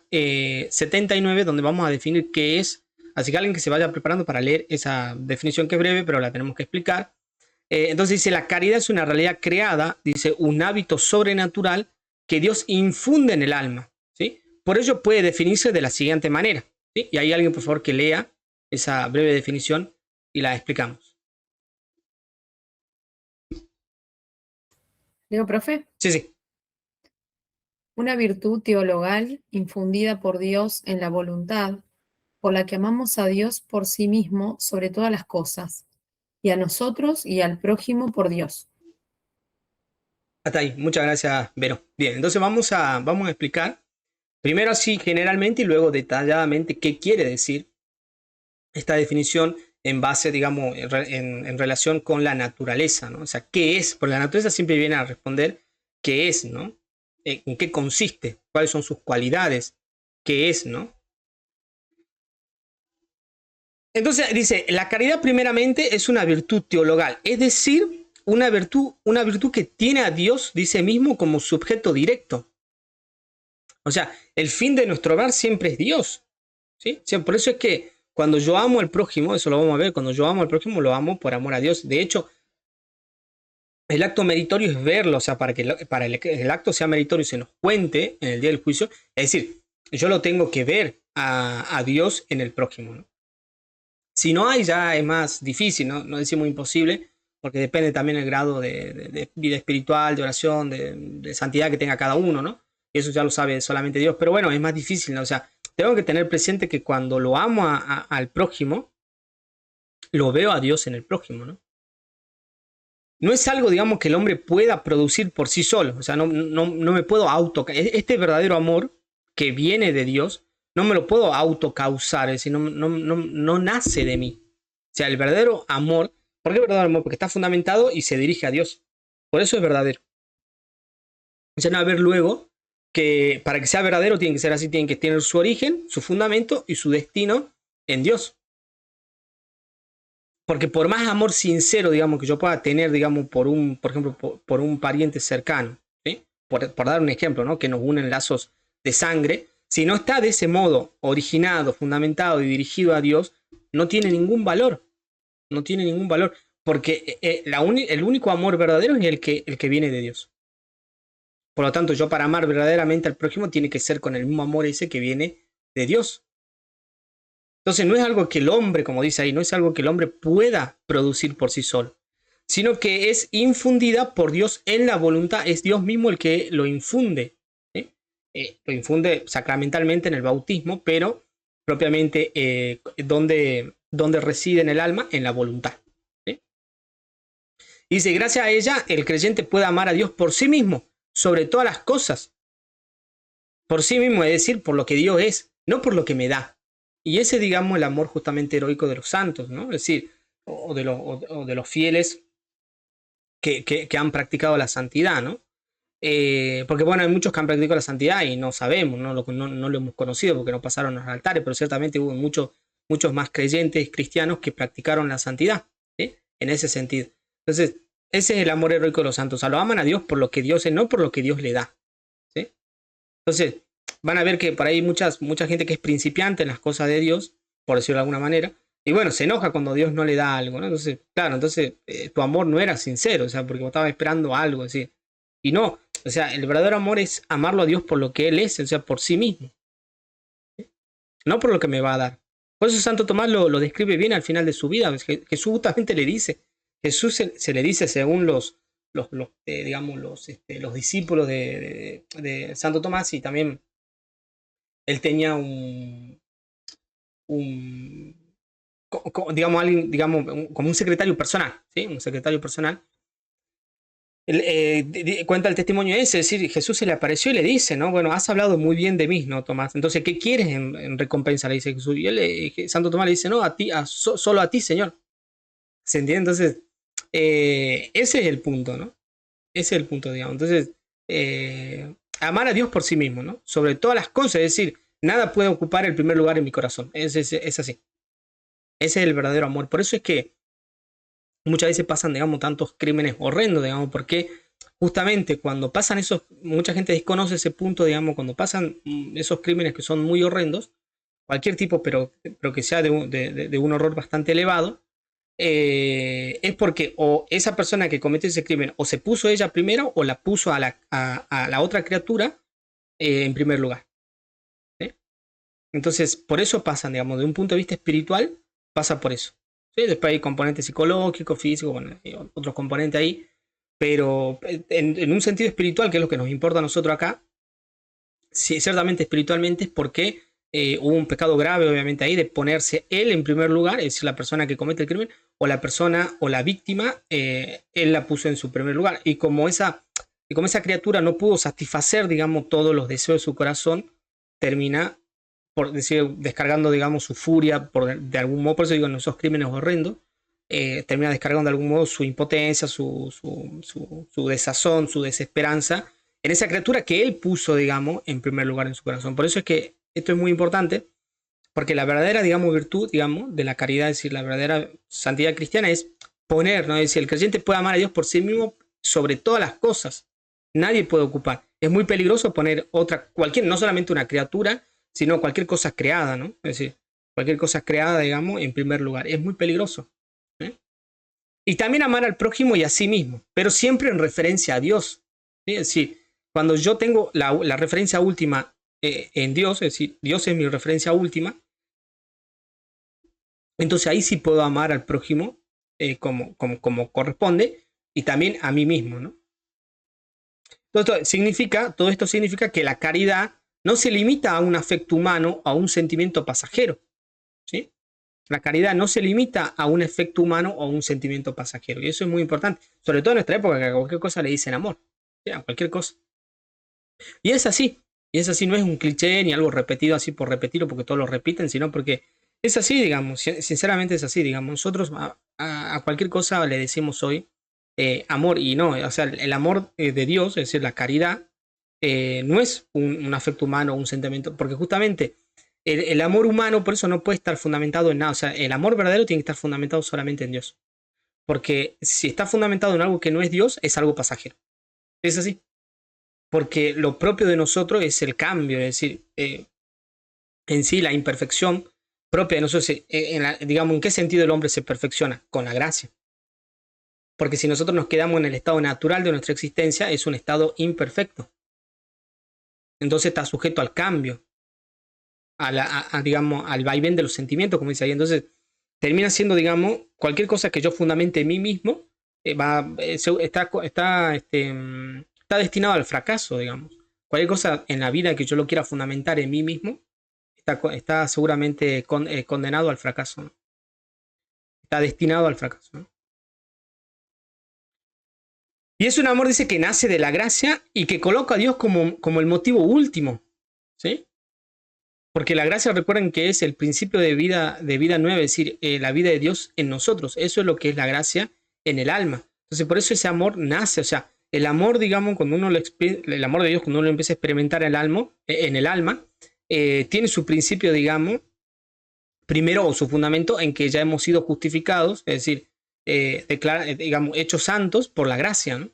79, donde vamos a definir qué es. Así que alguien que se vaya preparando para leer esa definición que es breve, pero la tenemos que explicar. Entonces dice, la caridad es una realidad creada, dice, un hábito sobrenatural que Dios infunde en el alma, ¿sí? Por ello puede definirse de la siguiente manera, ¿sí? Y hay alguien, por favor, que lea esa breve definición y la explicamos. Leo, profe. Sí, sí. Una virtud teologal infundida por Dios en la voluntad, por la que amamos a Dios por sí mismo sobre todas las cosas, y a nosotros y al prójimo por Dios. Hasta ahí. Muchas gracias, Vero. Bien, entonces vamos a explicar primero así generalmente y luego detalladamente qué quiere decir esta definición en base, digamos, en relación con la naturaleza, ¿no? O sea, ¿qué es? Porque la naturaleza siempre viene a responder qué es, ¿no? ¿En qué consiste? ¿Cuáles son sus cualidades? ¿Qué es, no? Entonces dice, la caridad primeramente es una virtud teologal, es decir, una virtud que tiene a Dios, dice mismo, como sujeto directo. O sea, el fin de nuestro hogar siempre es Dios, ¿sí? O sea, por eso es que cuando yo amo al prójimo, eso lo vamos a ver, cuando yo amo al prójimo lo amo por amor a Dios. De hecho, el acto meritorio es verlo, o sea, para que el acto sea meritorio y se nos cuente en el día del juicio, es decir, yo lo tengo que ver a Dios en el prójimo, ¿no? Si no hay, ya es más difícil, ¿no? No decimos imposible, porque depende también el grado de vida espiritual, de oración, de santidad que tenga cada uno, ¿no? Y eso ya lo sabe solamente Dios. Pero bueno, es más difícil, ¿no? O sea, tengo que tener presente que cuando lo amo al prójimo, lo veo a Dios en el prójimo, ¿no? No es algo, digamos, que el hombre pueda producir por sí solo. O sea, no me puedo Este verdadero amor que viene de Dios, no me lo puedo autocausar, es decir, no nace de mí. O sea, el verdadero amor, ¿por qué verdadero amor? Porque está fundamentado y se dirige a Dios. Por eso es verdadero. O sea, no, a ver luego que para que sea verdadero tiene que ser así, tiene que tener su origen, su fundamento y su destino en Dios. Porque por más amor sincero, digamos, que yo pueda tener, digamos, por ejemplo, por un pariente cercano, ¿sí? Por dar un ejemplo, ¿no? Que nos unen lazos de sangre, si no está de ese modo originado, fundamentado y dirigido a Dios, no tiene ningún valor. No tiene ningún valor. Porque el único amor verdadero es el que viene de Dios. Por lo tanto, yo para amar verdaderamente al prójimo tiene que ser con el mismo amor ese que viene de Dios. Entonces no es algo que el hombre, como dice ahí, no es algo que el hombre pueda producir por sí solo, sino que es infundida por Dios en la voluntad, es Dios mismo el que lo infunde. ¿Sí? Lo infunde sacramentalmente en el bautismo, pero propiamente donde reside en el alma, en la voluntad. ¿Sí? Y dice, gracias a ella el creyente puede amar a Dios por sí mismo, sobre todas las cosas. Por sí mismo, es decir, por lo que Dios es, no por lo que me da. Y ese, digamos, el amor justamente heroico de los santos, ¿no? Es decir, o de los fieles que han practicado la santidad, ¿no? Porque bueno, hay muchos que han practicado la santidad y no sabemos, no lo hemos conocido porque no pasaron los altares, pero ciertamente hubo muchos más creyentes cristianos que practicaron la santidad, ¿sí? En ese sentido. Entonces, ese es el amor heroico de los santos. O sea, lo aman a Dios por lo que Dios es, no por lo que Dios le da, ¿sí? Entonces, van a ver que por ahí mucha gente que es principiante en las cosas de Dios, por decirlo de alguna manera, y bueno, se enoja cuando Dios no le da algo, ¿no? Entonces, claro, tu amor no era sincero, o sea, porque vos estabas esperando algo, así. Y no, o sea, el verdadero amor es amarlo a Dios por lo que Él es, o sea, por sí mismo, no por lo que me va a dar. Por eso Santo Tomás lo describe bien al final de su vida. Jesús justamente le dice, Jesús se le dice según digamos, los discípulos de Santo Tomás, y también él tenía un digamos, alguien, digamos, como un secretario personal, ¿sí? Un secretario personal. Cuenta el testimonio ese, es decir, Jesús se le apareció y le dice, ¿no? Bueno, has hablado muy bien de mí, ¿no, Tomás? Entonces, ¿qué quieres en recompensa? Le dice Jesús. Y Santo Tomás le dice, no, a ti, solo a ti, Señor. ¿Se entiende? Entonces, ese es el punto, ¿no? Ese es el punto, digamos. Entonces, amar a Dios por sí mismo, ¿no? Sobre todas las cosas, es decir, nada puede ocupar el primer lugar en mi corazón. Es así. Ese es el verdadero amor. Por eso es que muchas veces pasan, digamos, tantos crímenes horrendos, digamos, ¿por qué? justamente cuando pasan esos, mucha gente desconoce ese punto, digamos, cuando pasan esos crímenes que son muy horrendos, cualquier tipo, pero que sea de un horror bastante elevado, es porque o esa persona que cometió ese crimen o se puso ella primero o la puso a la otra criatura en primer lugar. ¿Sí? Entonces, por eso pasan, digamos, de un punto de vista espiritual, pasa por eso. ¿Sí? Después hay componentes psicológicos, físicos, bueno, hay otros componentes ahí, pero en un sentido espiritual, que es lo que nos importa a nosotros acá, sí, ciertamente espiritualmente es porque hubo un pecado grave, obviamente, ahí de ponerse él en primer lugar, es decir, la persona que comete el crimen, o la persona o la víctima, él la puso en su primer lugar. Y como esa criatura no pudo satisfacer, digamos, todos los deseos de su corazón, termina, por decir, descargando, digamos, su furia de algún modo, por eso digo, en esos crímenes horrendos, termina descargando de algún modo su impotencia, su desazón, su desesperanza en esa criatura que él puso, digamos, en primer lugar en su corazón. Por eso es que esto es muy importante, porque la verdadera, digamos, virtud, digamos, de la caridad, es decir, la verdadera santidad cristiana es poner, ¿no? Es decir, el creyente puede amar a Dios por sí mismo sobre todas las cosas. Nadie puede ocupar. Es muy peligroso poner no solamente una criatura, sino cualquier cosa creada, ¿no? Es decir, cualquier cosa creada, digamos, en primer lugar. Es muy peligroso. ¿Eh? Y también amar al prójimo y a sí mismo, pero siempre en referencia a Dios. ¿Sí? Es decir, cuando yo tengo la referencia última en Dios, es decir, Dios es mi referencia última, entonces ahí sí puedo amar al prójimo como corresponde y también a mí mismo, ¿no? Todo esto significa que la caridad no se limita a un afecto humano o a un sentimiento pasajero, ¿sí? La caridad no se limita a un efecto humano o a un sentimiento pasajero. Y eso es muy importante, sobre todo en nuestra época, que a cualquier cosa le dicen amor, ¿sí? A cualquier cosa. Y es así. Y es así, no es un cliché ni algo repetido así por repetirlo porque todos lo repiten, sino porque es así, digamos. Sinceramente es así, digamos. Nosotros a cualquier cosa le decimos hoy amor y no. O sea, el amor de Dios, es decir, la caridad, no es un afecto humano o un sentimiento, porque justamente el amor humano por eso no puede estar fundamentado en nada. O sea, el amor verdadero tiene que estar fundamentado solamente en Dios. Porque si está fundamentado en algo que no es Dios, es algo pasajero. Es así. Porque lo propio de nosotros es el cambio, es decir, en sí la imperfección propia de nosotros, digamos, ¿en qué sentido el hombre se perfecciona? Con la gracia. Porque si nosotros nos quedamos en el estado natural de nuestra existencia, es un estado imperfecto. Entonces está sujeto al cambio, digamos, al vaivén de los sentimientos, como dice ahí. Entonces termina siendo, digamos, cualquier cosa que yo fundamente en mí mismo, está destinado al fracaso, digamos. Cualquier cosa en la vida que yo lo quiera fundamentar en mí mismo, está seguramente condenado al fracaso, ¿no? Está destinado al fracaso, ¿no? Y es un amor, dice, que nace de la gracia y que coloca a Dios como el motivo último, ¿sí? Porque la gracia, recuerden que es el principio de vida nueva, es decir, la vida de Dios en nosotros. Eso es lo que es la gracia en el alma. Entonces, por eso ese amor nace, o sea, el amor, digamos, el amor de Dios, cuando uno lo empieza a experimentar en el alma, tiene su principio, digamos, primero, o su fundamento, en que ya hemos sido justificados, es decir, digamos, hechos santos por la gracia, ¿no?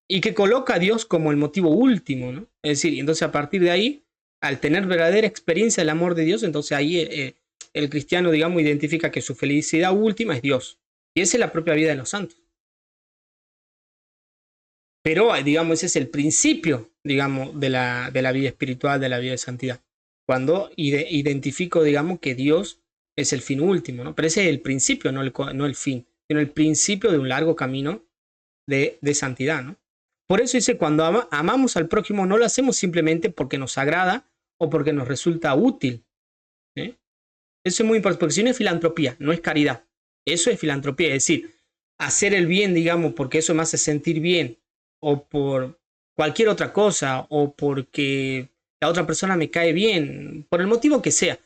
Y que coloca a Dios como el motivo último, ¿no? Es decir, entonces a partir de ahí, al tener verdadera experiencia del amor de Dios, entonces ahí el cristiano, digamos, identifica que su felicidad última es Dios. Y esa es la propia vida de los santos. Pero, digamos, ese es el principio, digamos, de la vida espiritual, de la vida de santidad. Cuando identifico, digamos, que Dios es el fin último, ¿no? Pero ese es el principio, no el fin, sino el principio de un largo camino de santidad, ¿no? Por eso dice, cuando amamos al prójimo, no lo hacemos simplemente porque nos agrada o porque nos resulta útil. ¿Eh? Eso es muy importante, porque si no es filantropía, no es caridad. Eso es filantropía, es decir, hacer el bien, digamos, porque eso me hace sentir bien, o por cualquier otra cosa, o porque la otra persona me cae bien, por el motivo que sea,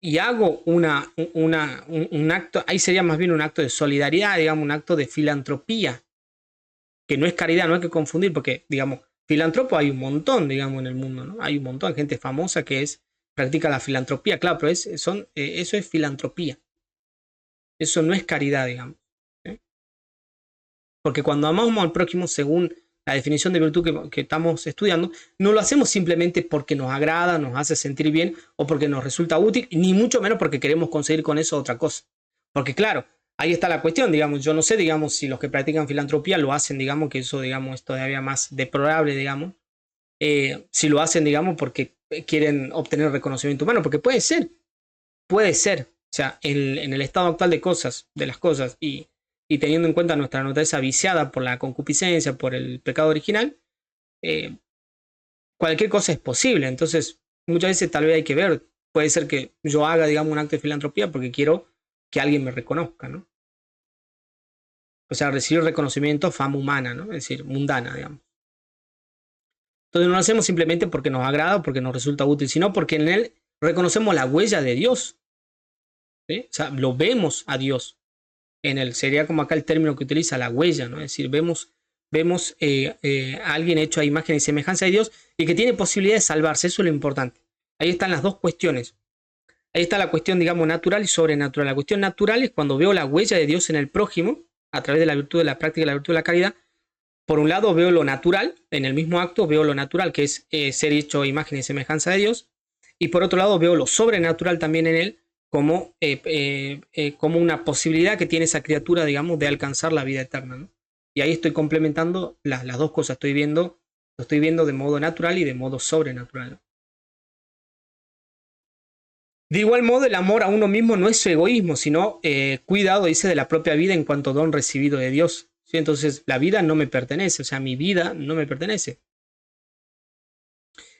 y hago un acto, ahí sería más bien un acto de solidaridad, digamos, un acto de filantropía, que no es caridad, no hay que confundir, porque, digamos, filántropo hay un montón, digamos, en el mundo, ¿no? Hay un montón de gente famosa que practica la filantropía, claro, pero eso es filantropía. Eso no es caridad, digamos. ¿Eh? Porque cuando amamos al prójimo según la definición de virtud que estamos estudiando, no lo hacemos simplemente porque nos agrada, nos hace sentir bien o porque nos resulta útil, ni mucho menos porque queremos conseguir con eso otra cosa. Porque claro, ahí está la cuestión, digamos, yo no sé, digamos, si los que practican filantropía lo hacen, digamos, que eso, digamos, es todavía más deplorable, digamos, si lo hacen, digamos, porque quieren obtener reconocimiento humano, porque puede ser, o sea, en el estado actual de las cosas, y teniendo en cuenta nuestra naturaleza viciada por la concupiscencia, por el pecado original, eh, cualquier cosa es posible. Entonces, muchas veces tal vez hay que ver, puede ser que yo haga, digamos, un acto de filantropía porque quiero que alguien me reconozca, ¿no? O sea, recibir reconocimiento, fama humana, ¿no? Es decir, mundana, digamos. Entonces no lo hacemos simplemente porque nos agrada o porque nos resulta útil, sino porque en él reconocemos la huella de Dios, ¿sí? O sea, lo vemos a Dios en él. Sería como acá el término que utiliza, la huella, ¿no? Es decir, vemos a alguien hecho a imagen y semejanza de Dios y que tiene posibilidad de salvarse. Eso es lo importante. Ahí están las dos cuestiones. Ahí está la cuestión, digamos, natural y sobrenatural. La cuestión natural es cuando veo la huella de Dios en el prójimo, a través de la virtud de la práctica, la virtud de la caridad. Por un lado veo lo natural, en el mismo acto veo lo natural, que es ser hecho a imagen y semejanza de Dios. Y por otro lado veo lo sobrenatural también en él, como una posibilidad que tiene esa criatura, digamos, de alcanzar la vida eterna, ¿no? Y ahí estoy complementando las dos cosas. Lo estoy viendo de modo natural y de modo sobrenatural, ¿no? De igual modo, el amor a uno mismo no es egoísmo, sino cuidado, dice, de la propia vida en cuanto don recibido de Dios. ¿Sí? Entonces, la vida no me pertenece, o sea, mi vida no me pertenece.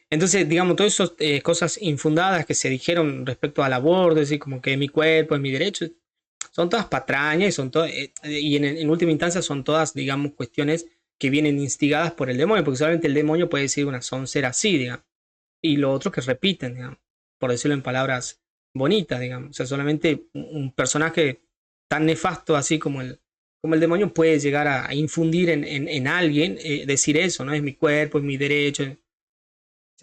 Entonces, digamos, todas esas cosas infundadas que se dijeron respecto al aborto, es decir, como que mi cuerpo es mi derecho, son todas patrañas, y en última instancia son todas, digamos, cuestiones que vienen instigadas por el demonio, porque solamente el demonio puede decir una soncera así, digamos, y lo otro que repiten, digamos, por decirlo en palabras bonitas, digamos, o sea, solamente un personaje tan nefasto así como el demonio puede llegar a infundir en alguien, decir eso, ¿no? Es mi cuerpo, es mi derecho.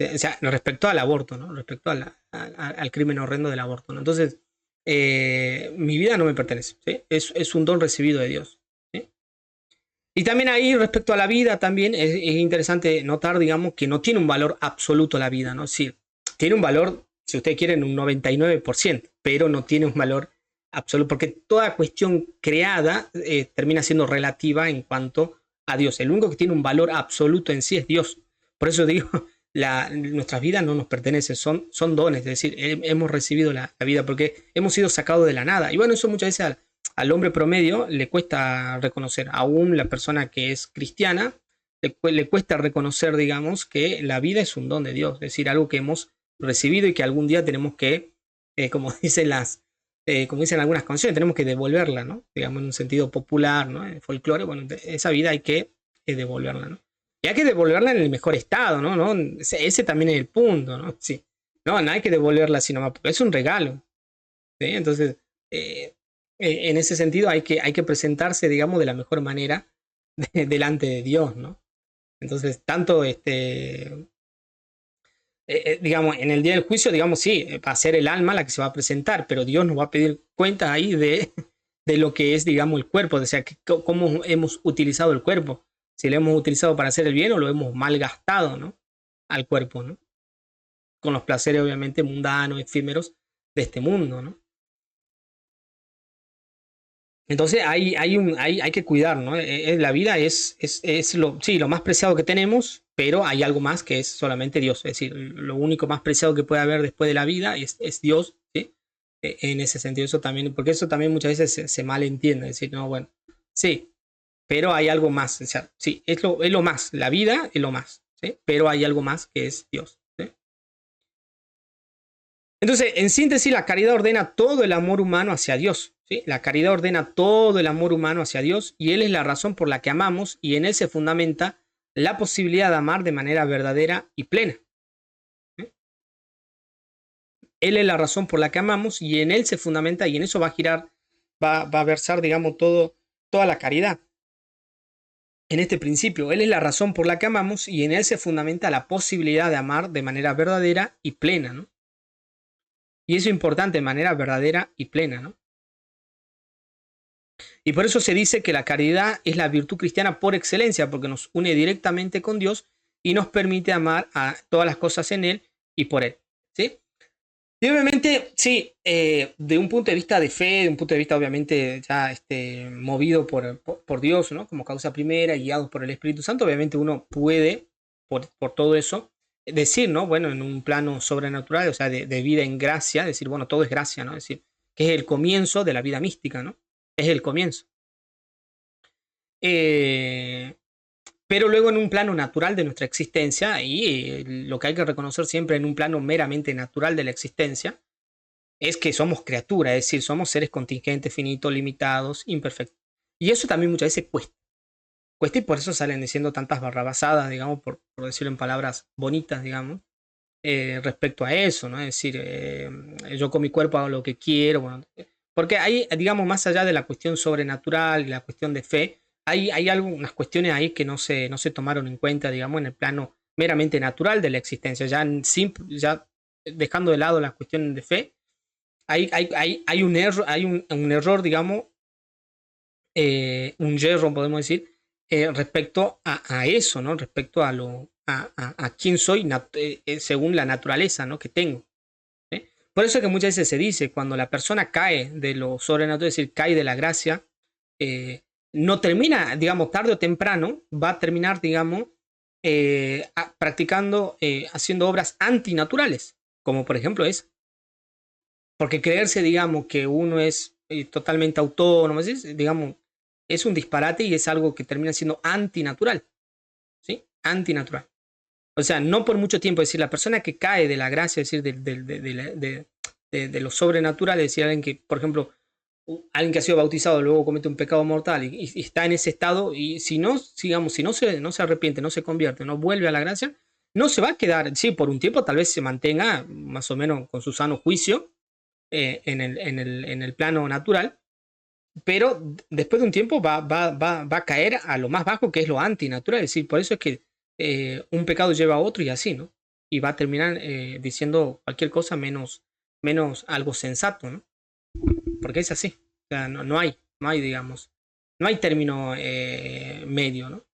O sea, respecto al aborto, ¿no? Respecto al crimen horrendo del aborto, ¿no? Entonces, mi vida no me pertenece, ¿sí? Es un don recibido de Dios, ¿sí? Y también ahí, respecto a la vida, también es interesante notar, digamos, que no tiene un valor absoluto la vida, ¿no? Sí, tiene un valor, si ustedes quieren, un 99%, pero no tiene un valor absoluto, porque toda cuestión creada termina siendo relativa en cuanto a Dios. El único que tiene un valor absoluto en sí es Dios. Por eso digo, nuestras vidas no nos pertenecen, son dones, es decir, hemos recibido la vida porque hemos sido sacados de la nada. Y bueno, eso muchas veces al hombre promedio le cuesta reconocer, aún la persona que es cristiana, le cuesta reconocer, digamos, que la vida es un don de Dios, es decir, algo que hemos recibido y que algún día tenemos que, como como dicen algunas canciones, tenemos que devolverla, ¿no? Digamos, en un sentido popular, ¿no? En folclore, bueno, esa vida hay que devolverla, ¿no? Y hay que devolverla en el mejor estado, ¿no? Ese también es el punto, ¿no? Sí. No hay que devolverla así nomás, porque es un regalo, ¿sí? Entonces, en ese sentido hay que presentarse, digamos, de la mejor manera delante de Dios, ¿no? Entonces, tanto digamos, en el día del juicio, digamos, sí, va a ser el alma la que se va a presentar, pero Dios nos va a pedir cuenta ahí de lo que es, digamos, el cuerpo, o sea, cómo hemos utilizado el cuerpo, si lo hemos utilizado para hacer el bien o lo hemos malgastado, ¿no? Al cuerpo, ¿no? Con los placeres, obviamente, mundanos, efímeros de este mundo, ¿no? Entonces hay que cuidar, ¿no? La vida es lo más preciado que tenemos, pero hay algo más que es solamente Dios. Es decir, lo único más preciado que puede haber después de la vida es Dios, ¿sí? En ese sentido, eso también, porque eso también muchas veces se malentiende. Es decir, no, bueno, sí, pero hay algo más. O sea, sí, es lo más, la vida es lo más, ¿sí? Pero hay algo más que es Dios, ¿sí? Entonces, en síntesis, la caridad ordena todo el amor humano hacia Dios, ¿sí? La caridad ordena todo el amor humano hacia Dios y Él es la razón por la que amamos y en Él se fundamenta la posibilidad de amar de manera verdadera y plena, ¿sí? Él es la razón por la que amamos y en Él se fundamenta y en eso va a girar, va a versar, digamos, toda la caridad. En este principio, Él es la razón por la que amamos y en Él se fundamenta la posibilidad de amar de manera verdadera y plena, ¿no? Y eso es importante, de manera verdadera y plena, ¿no? Y por eso se dice que la caridad es la virtud cristiana por excelencia, porque nos une directamente con Dios y nos permite amar a todas las cosas en Él y por Él. ¿Sí? Y obviamente, sí, de un punto de vista de fe, de un punto de vista obviamente ya movido por Dios, ¿no? Como causa primera, guiados por el Espíritu Santo, obviamente uno puede, por todo eso, decir, ¿no? Bueno, en un plano sobrenatural, o sea, de vida en gracia, decir, bueno, todo es gracia, ¿no? Es decir, que es el comienzo de la vida mística, ¿no? Es el comienzo. Eh, pero luego en un plano natural de nuestra existencia, y lo que hay que reconocer siempre en un plano meramente natural de la existencia, es que somos criaturas, es decir, somos seres contingentes, finitos, limitados, imperfectos. Y eso también muchas veces cuesta. Cuesta y por eso salen diciendo tantas barrabasadas, digamos, por decirlo en palabras bonitas, digamos, respecto a eso, ¿no? Es decir, yo con mi cuerpo hago lo que quiero, bueno, porque hay, digamos, más allá de la cuestión sobrenatural y la cuestión de fe, hay algunas cuestiones ahí que no se tomaron en cuenta, digamos, en el plano meramente natural de la existencia, ya dejando de lado la cuestión de fe, hay un error, digamos, un yerro, podemos decir, respecto a eso, ¿no? Respecto a quién soy según la naturaleza, ¿no? Que tengo. ¿Sí? Por eso es que muchas veces se dice, cuando la persona cae de lo sobrenatural, es decir, cae de la gracia, no termina, digamos, tarde o temprano, va a terminar, digamos, practicando, haciendo obras antinaturales, como por ejemplo es porque creerse, digamos, que uno es totalmente autónomo, digamos, es un disparate y es algo que termina siendo antinatural, ¿sí? Antinatural. O sea, no por mucho tiempo, es decir, la persona que cae de la gracia, es decir, de lo sobrenatural, es decir, alguien que, por ejemplo, alguien que ha sido bautizado luego comete un pecado mortal y está en ese estado y si no, digamos, si no se arrepiente, no se convierte, no vuelve a la gracia, no se va a quedar, sí, por un tiempo tal vez se mantenga más o menos con su sano juicio, en el plano natural, pero después de un tiempo va a caer a lo más bajo que es lo antinatural. Es decir, por eso es que un pecado lleva a otro y así, ¿no? Y va a terminar diciendo cualquier cosa menos algo sensato, ¿no? Porque es así. O sea, no hay, digamos, no hay término medio, ¿no?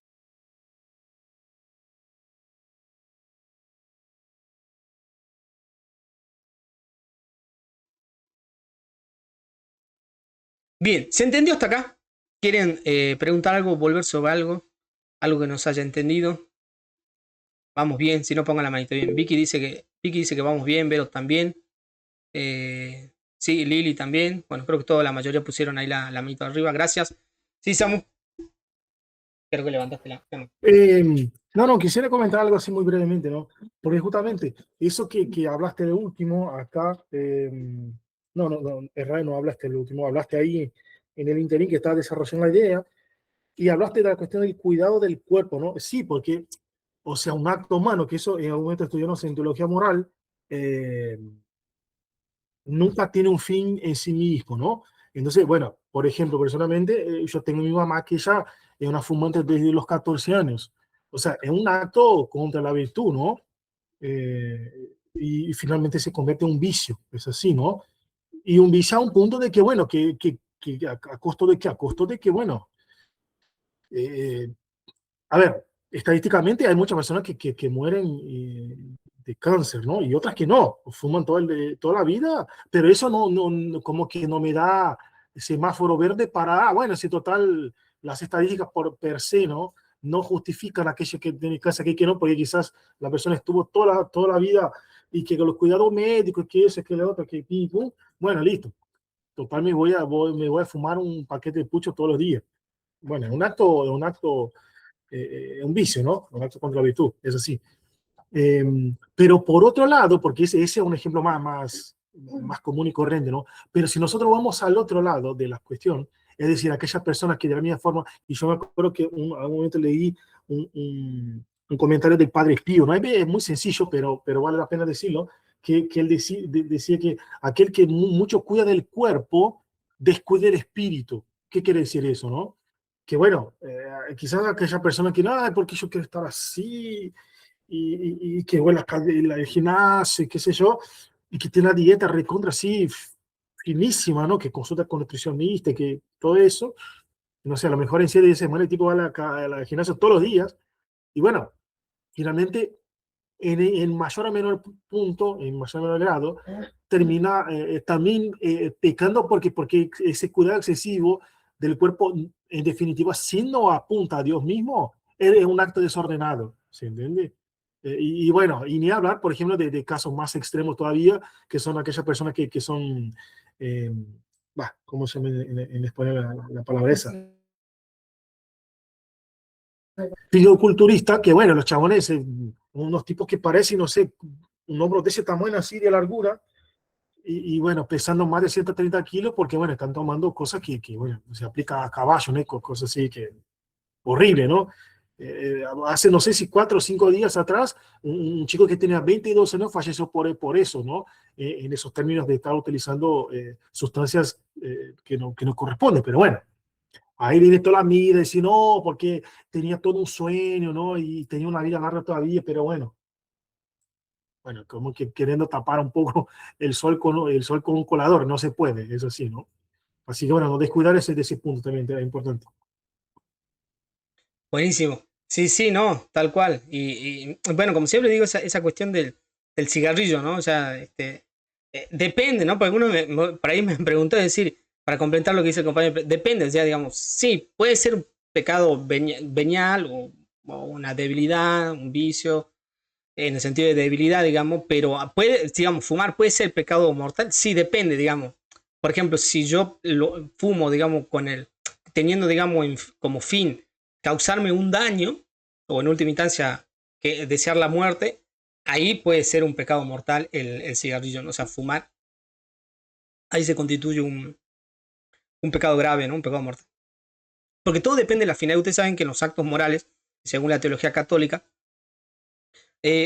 Bien, ¿se entendió hasta acá? ¿Quieren preguntar algo, volver sobre algo? Algo que nos haya entendido. Vamos bien, si no pongan la manita bien. Vicky dice que vamos bien, Vero también. Sí, Lili también. Bueno, creo que toda la mayoría pusieron ahí la manita arriba. Gracias. Sí, Samu, creo que levantaste la mano. No, no, quisiera comentar algo así muy brevemente, ¿no? Porque justamente eso que hablaste de último acá, no, Israel, no hablaste del último, hablaste ahí en el interín que estaba desarrollando la idea y hablaste de la cuestión del cuidado del cuerpo, ¿no? Sí, porque, o sea, un acto humano, que eso en algún momento estudiamos en teología moral, eh, nunca tiene un fin en sí mismo, ¿no? Entonces, bueno, por ejemplo, personalmente, yo tengo mi mamá que ella es una fumante desde los 14 años. O sea, es un acto contra la virtud, ¿no? Y finalmente se convierte en un vicio, es así, ¿no? Y un vicio a un punto de que, bueno, que a costo de que, bueno, eh, a ver, estadísticamente hay muchas personas que mueren de cáncer, ¿no? Y otras que no, fuman toda la vida, pero eso como que no me da semáforo verde para, bueno, si total, las estadísticas por per se, ¿no? No justifican aquello que tiene casa que no, porque quizás la persona estuvo toda la vida y que con los cuidados médicos, que eso, que lo otro, que pim, pum, bueno, listo. Total, me voy a fumar un paquete de pucho todos los días. Bueno, es un acto un vicio, ¿no? Un acto contra la virtud, es así. Pero por otro lado, porque ese es un ejemplo más común y corriente, ¿no? Pero si nosotros vamos al otro lado de la cuestión, es decir, aquellas personas que de la misma forma, y yo me acuerdo que en algún momento leí un comentario del Padre Pío, ¿no? Es muy sencillo, pero vale la pena decirlo, que él decía que aquel que mucho cuida del cuerpo, descuida el espíritu. ¿Qué quiere decir eso, no? Que bueno, quizás aquella persona que no, porque yo quiero estar así, y que bueno, el gimnasio, y qué sé yo, y que tiene una dieta recontra así finísima, ¿no? Que consulta con nutricionista, que todo eso, no sé, a lo mejor en 7 días de semana el tipo va al gimnasio todos los días, y bueno, finalmente en mayor o menor punto, en mayor o menor grado, termina también pecando porque ese cuidado excesivo del cuerpo, en definitiva, si no apunta a Dios mismo, es un acto desordenado, ¿se entiende? Y bueno, y ni hablar, por ejemplo, de casos más extremos todavía, que son aquellas personas que son, eh, ¿cómo se llama en español la palabra esa? Fisiculturista, que bueno, los chabones, unos tipos que parecen, no sé, un hombro de ese tamaño así de largura, y bueno, pesando más de 130 kilos, porque bueno, están tomando cosas bueno, se aplica a caballo, ¿no? Cosas así que horrible, ¿no? Hace no sé si 4 o 5 días atrás, un chico que tenía 22 años falleció por eso, ¿no? En esos términos de estar utilizando sustancias que no corresponden, pero bueno. Ahí viene toda la mira y dice, no, porque tenía todo un sueño, ¿no? Y tenía una vida larga todavía, pero bueno, como que queriendo tapar un poco el sol con un colador, no se puede, es así, ¿no? Así que bueno, no descuidar de ese punto también es importante. Buenísimo. Sí, sí, no, tal cual. Y bueno, como siempre digo, esa cuestión del cigarrillo, ¿no? O sea, depende, ¿no? Porque por ahí me preguntó, es decir, para completar lo que dice el compañero, depende, o sea, digamos, sí, puede ser un pecado venial o una debilidad, un vicio, en el sentido de debilidad, digamos, pero puede, digamos, fumar puede ser pecado mortal, sí, depende, digamos. Por ejemplo, si yo lo fumo, digamos, teniendo, digamos, como fin causarme un daño, o en última instancia que desear la muerte, ahí puede ser un pecado mortal el cigarrillo, ¿no? O sea, fumar, ahí se constituye un pecado grave, ¿no? Un pecado mortal. Porque todo depende de la finalidad. Ustedes saben que en los actos morales, según la teología católica,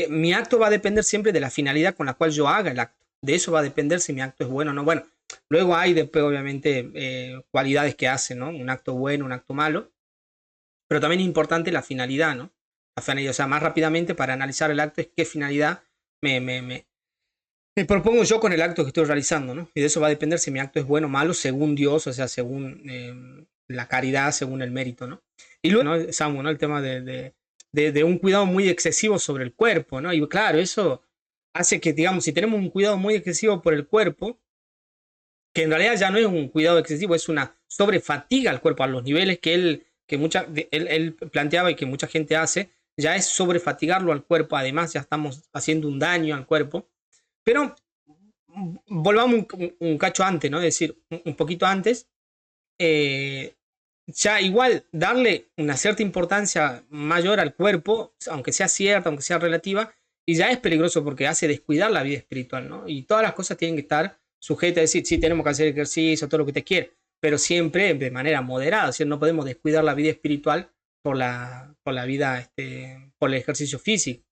mi acto va a depender siempre de la finalidad con la cual yo haga el acto. De eso va a depender si mi acto es bueno o no. Bueno, luego hay después, obviamente, cualidades que hacen, ¿no? Un acto bueno, un acto malo. Pero también es importante la finalidad, ¿no? La finalidad, o sea, más rápidamente para analizar el acto es qué finalidad me propongo yo con el acto que estoy realizando, ¿no? Y de eso va a depender si mi acto es bueno o malo según Dios, o sea, según la caridad, según el mérito, ¿no? Y luego, ¿no? Samu, ¿no? El tema de un cuidado muy excesivo sobre el cuerpo, ¿no? Y claro, eso hace que, digamos, si tenemos un cuidado muy excesivo por el cuerpo, que en realidad ya no es un cuidado excesivo, es una sobrefatiga al cuerpo a los niveles que él planteaba y que mucha gente hace, ya es sobrefatigarlo al cuerpo, además ya estamos haciendo un daño al cuerpo, pero volvamos un cacho antes, ¿no? Es decir, un poquito antes, ya igual darle una cierta importancia mayor al cuerpo, aunque sea cierta, aunque sea relativa, y ya es peligroso porque hace descuidar la vida espiritual, ¿no? Y todas las cosas tienen que estar sujetas a decir, sí, tenemos que hacer ejercicio, todo lo que te quiera, pero siempre de manera moderada, o sea, no podemos descuidar la vida espiritual por la vida, por el ejercicio físico.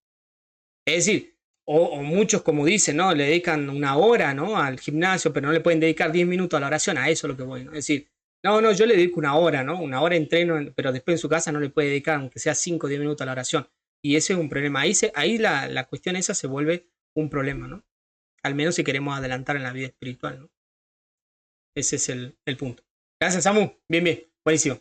Es decir, o muchos, como dicen, ¿no? Le dedican una hora, ¿no? Al gimnasio, pero no le pueden dedicar 10 minutos a la oración, a eso es lo que voy, ¿no? Es decir, no, yo le dedico una hora, ¿no? Una hora entreno, pero después en su casa no le puede dedicar, aunque sea 5 o 10 minutos a la oración. Y ese es un problema. Ahí la cuestión esa se vuelve un problema, ¿no? Al menos si queremos adelantar en la vida espiritual, ¿no? Ese es el punto. Gracias, Samu. Bien, bien. Buenísimo.